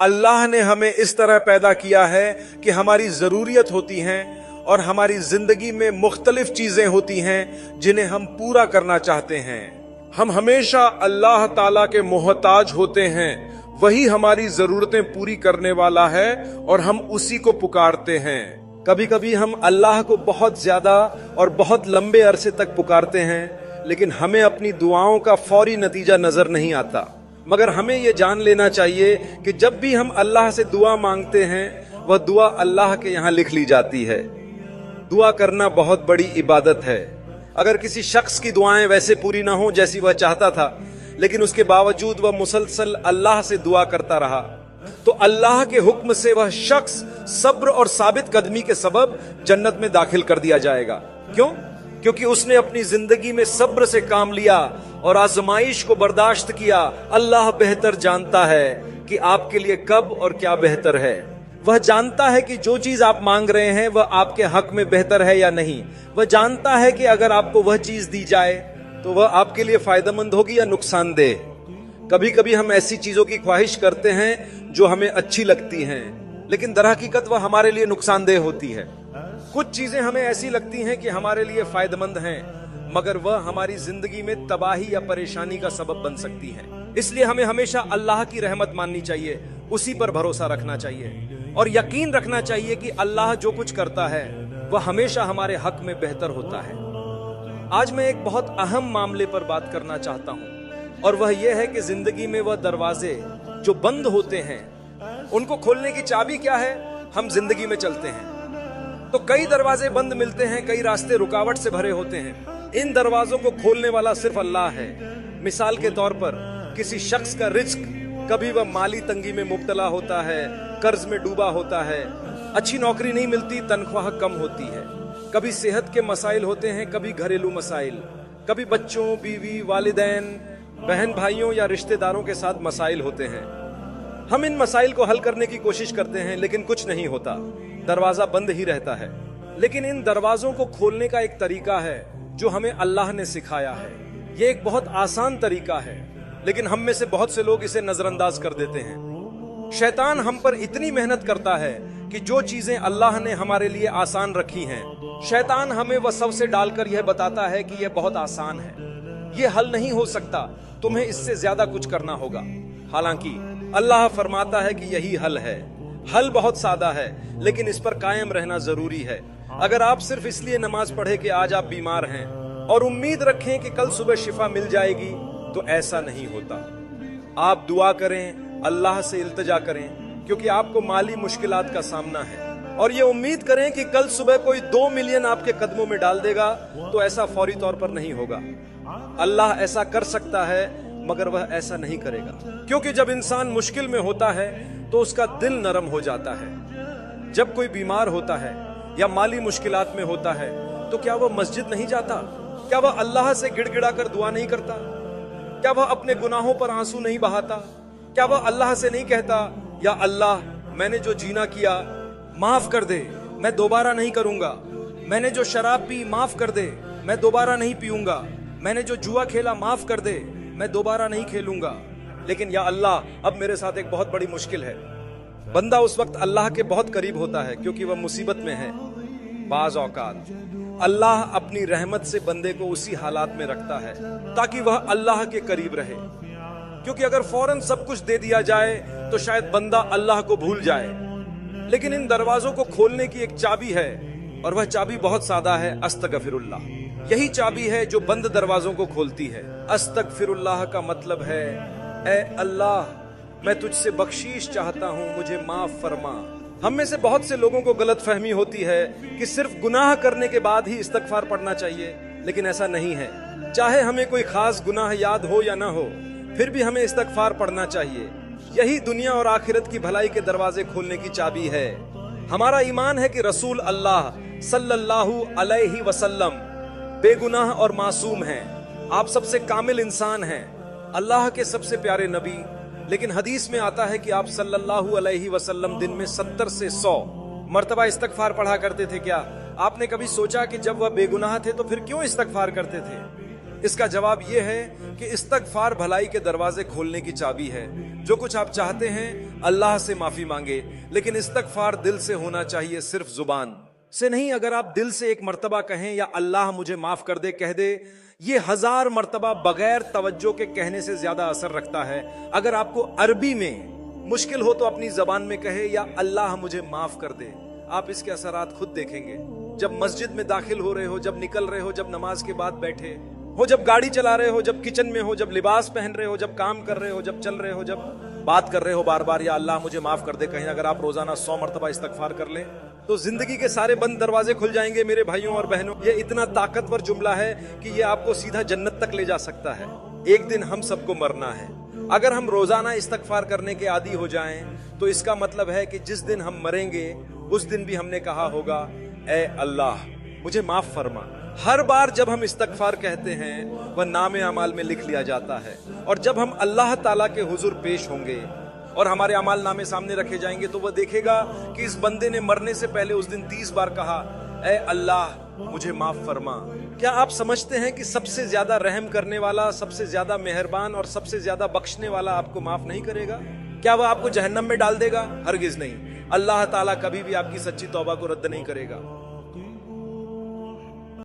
अल्लाह ने हमें इस तरह पैदा किया है कि हमारी ज़रूरियत होती हैं और हमारी ज़िंदगी में मुख्तलिफ चीज़ें होती हैं जिन्हें हम पूरा करना चाहते हैं। हम हमेशा अल्लाह ताला के मोहताज होते हैं, वही हमारी ज़रूरतें पूरी करने वाला है और हम उसी को पुकारते हैं। कभी कभी हम अल्लाह को बहुत ज़्यादा और बहुत लंबे अरसे तक पुकारते हैं, लेकिन हमें अपनी दुआओं का फौरी नतीजा नज़र नहीं आता। मगर हमें ये जान लेना चाहिए कि जब भी हम अल्लाह से दुआ मांगते हैं, वह दुआ अल्लाह के यहाँ लिख ली जाती है। दुआ करना बहुत बड़ी इबादत है। अगर किसी शख्स की दुआएं वैसे पूरी ना हो जैसी वह चाहता था, लेकिन उसके बावजूद वह मुसलसल अल्लाह से दुआ करता रहा, तो अल्लाह के हुक्म से वह शख्स सब्र और साबित कदमी के सबब जन्नत में दाखिल कर दिया जाएगा। क्यों? क्योंकि उसने अपनी जिंदगी में सब्र से काम लिया और आजमाइश को बर्दाश्त किया। अल्लाह बेहतर जानता है कि आपके लिए कब और क्या बेहतर है। वह जानता है कि जो चीज आप मांग रहे हैं वह आपके हक में बेहतर है या नहीं। वह जानता है कि अगर आपको वह चीज दी जाए तो वह आपके लिए फायदेमंद होगी या नुकसानदेह। कभी कभी हम ऐसी चीजों की ख्वाहिश करते हैं जो हमें अच्छी लगती हैं, लेकिन दरहकीकत वह हमारे लिए नुकसानदेह होती है। कुछ चीजें हमें ऐसी लगती हैं कि हमारे लिए फायदेमंद हैं, मगर वह हमारी जिंदगी में तबाही या परेशानी का सबब बन सकती हैं। इसलिए हमें हमेशा अल्लाह की रहमत माननी चाहिए, उसी पर भरोसा रखना चाहिए और यकीन रखना चाहिए कि अल्लाह जो कुछ करता है वह हमेशा हमारे हक में बेहतर होता है। आज मैं एक बहुत अहम मामले पर बात करना चाहता हूँ, और वह यह है कि जिंदगी में वह दरवाजे जो बंद होते हैं उनको खोलने की चाबी क्या है। हम जिंदगी में चलते हैं तो कई दरवाजे बंद मिलते हैं, कई रास्ते रुकावट से भरे होते हैं। इन दरवाजों को खोलने वाला सिर्फ अल्लाह है। मिसाल के तौर पर किसी शख्स का रिज्क, कभी वह माली तंगी में मुब्तला होता है, कर्ज में डूबा होता है, अच्छी नौकरी नहीं मिलती, तनख्वाह कम होती है। कभी सेहत के मसाइल होते हैं, कभी घरेलू मसाइल, कभी बच्चों, बीवी, वालिदैन, बहन भाइयों या रिश्तेदारों के साथ मसाइल होते हैं। हम इन मसाइल को हल करने की कोशिश करते हैं, लेकिन कुछ नहीं होता, दरवाजा बंद ही रहता है। लेकिन इन दरवाजों को खोलने का एक तरीका है जो हमें अल्लाह ने सिखाया है। ये एक बहुत आसान तरीका है, लेकिन हम में से बहुत से लोग इसे नजरअंदाज कर देते हैं। शैतान हम पर इतनी मेहनत करता है कि जो चीजें अल्लाह ने हमारे लिए आसान रखी हैं, शैतान हमें वह सबसे डालकर यह बताता है कि यह बहुत आसान है, यह हल नहीं हो सकता, तुम्हें इससे ज्यादा कुछ करना होगा। हालांकि अल्लाह फरमाता है कि यही हल है। हल बहुत सादा है, लेकिन इस पर कायम रहना जरूरी है। अगर आप सिर्फ इसलिए नमाज पढ़े कि आज आप बीमार हैं और उम्मीद रखें कि कल सुबह शिफा मिल जाएगी, तो ऐसा नहीं होता। आप दुआ करें, अल्लाह से इल्तिजा करें, क्योंकि आपको माली मुश्किलात का सामना है, और ये उम्मीद करें कि कल सुबह कोई 2 मिलियन आपके कदमों में डाल देगा, तो ऐसा फौरी तौर पर नहीं होगा। अल्लाह ऐसा कर सकता है, मगर वह ऐसा नहीं करेगा, क्योंकि जब इंसान मुश्किल में होता है तो उसका दिल नरम हो जाता है। जब कोई बीमार होता है या माली मुश्किलात में होता है, तो क्या वह मस्जिद नहीं जाता? क्या वह अल्लाह से गिड़गिड़ा कर दुआ नहीं करता? क्या वह अपने गुनाहों पर आंसू नहीं बहाता? क्या वह अल्लाह से नहीं कहता, या अल्लाह, मैंने जो जीना किया माफ कर दे, मैं दोबारा नहीं करूंगा। मैंने जो शराब पी माफ कर दे, मैं दोबारा नहीं पीऊंगा। मैंने जो जुआ खेला माफ कर दे, मैं दोबारा नहीं खेलूंगा। लेकिन या अल्लाह, अब मेरे साथ एक बहुत बड़ी मुश्किल है। बंदा उस वक्त अल्लाह के बहुत करीब होता है, क्योंकि वह मुसीबत में है। बाज औकात अल्लाह अपनी रहमत से बंदे को उसी हालात में रखता है ताकि वह अल्लाह के करीब रहे, क्योंकि अगर फौरन सब कुछ दे दिया जाए तो शायद बंदा अल्लाह को भूल जाए। लेकिन इन दरवाजों को खोलने की एक चाबी है, और वह चाबी बहुत सादा है, अस्तगफिरुल्लाह। यही चाबी है जो बंद दरवाजों को खोलती है। अस्तगफिरुल्लाह का मतलब है, ऐ अल्लाह, मैं तुझसे बख्शीश चाहता हूँ, मुझे माफ फरमा। हम में से बहुत से लोगों को गलत फहमी होती है कि सिर्फ गुनाह करने के बाद ही इस्तगफार पढ़ना चाहिए, लेकिन ऐसा नहीं है। चाहे हमें कोई खास गुनाह याद हो या ना हो, फिर भी हमें इस्तगफार पढ़ना चाहिए। यही दुनिया और आखिरत की भलाई के दरवाजे खोलने की चाबी है। हमारा ईमान है कि रसूल अल्लाह सल्लल्लाहु अलैहि वसल्लम बेगुनाह और मासूम हैं। आप सबसे कामिल इंसान हैं, अल्लाह के सबसे प्यारे नबी। लेकिन हदीस में आता है कि आप सल्लल्लाहु अलैहि वसल्लम दिन में 70 से 100 मर्तबा इस्तगफार पढ़ा करते थे। क्या आपने कभी सोचा कि जब वह बेगुनाह थे तो फिर क्यों इस्तगफार करते थे? इसका जवाब यह है कि इस्तगफार भलाई के दरवाजे खोलने की चाबी है। जो कुछ आप चाहते हैं अल्लाह से माफी मांगे, लेकिन इस्तगफार दिल से होना चाहिए, सिर्फ जुबान से नहीं। अगर आप दिल से एक मर्तबा कहें या अल्लाह मुझे माफ कर दे कह दे, ये 1000 मर्तबा बगैर तवज्जो के कहने से ज्यादा असर रखता है। अगर आपको अरबी में मुश्किल हो तो अपनी जबान में कहे या अल्लाह मुझे माफ कर दे, आप इसके असरात खुद देखेंगे। जब मस्जिद में दाखिल हो रहे हो, जब निकल रहे हो, जब नमाज के बाद बैठे हो, जब गाड़ी चला रहे हो, जब किचन में हो, जब लिबास पहन रहे हो, जब काम कर रहे हो, जब चल रहे हो, जब बात कर रहे हो, बार बार या अल्लाह मुझे माफ कर दे कहीं अगर आप रोजाना 100 मर्तबा इस्तगफार कर लें तो जिंदगी के सारे बंद दरवाजे खुल जाएंगे। मेरे भाइयों और बहनों, ये इतना ताकतवर जुमला है कि ये आपको सीधा जन्नत तक ले जा सकता है। एक दिन हम सबको मरना है। अगर हम रोजाना इस्तगफार करने के आदी हो जाएं तो इसका मतलब है कि जिस दिन हम मरेंगे उस दिन भी हमने कहा होगा, ए अल्लाह मुझे माफ फरमा। हर बार जब हम इस्तगफार कहते हैं वह नामे अमाल में लिख लिया जाता है, और जब हम अल्लाह ताला के हुजूर पेश होंगे और हमारे अमाल नामे सामने रखे जाएंगे तो वह देखेगा कि इस बंदे ने मरने से पहले उस दिन 30 बार कहा, ए अल्लाह मुझे माफ फरमा। क्या आप समझते हैं कि सबसे ज्यादा रहम करने वाला, सबसे ज्यादा मेहरबान और सबसे ज्यादा बख्शने वाला आपको माफ नहीं करेगा? क्या वह आपको जहन्नम में डाल देगा? हरगिज नहीं। अल्लाह ताला कभी भी आपकी सच्ची तौबा को रद्द नहीं करेगा।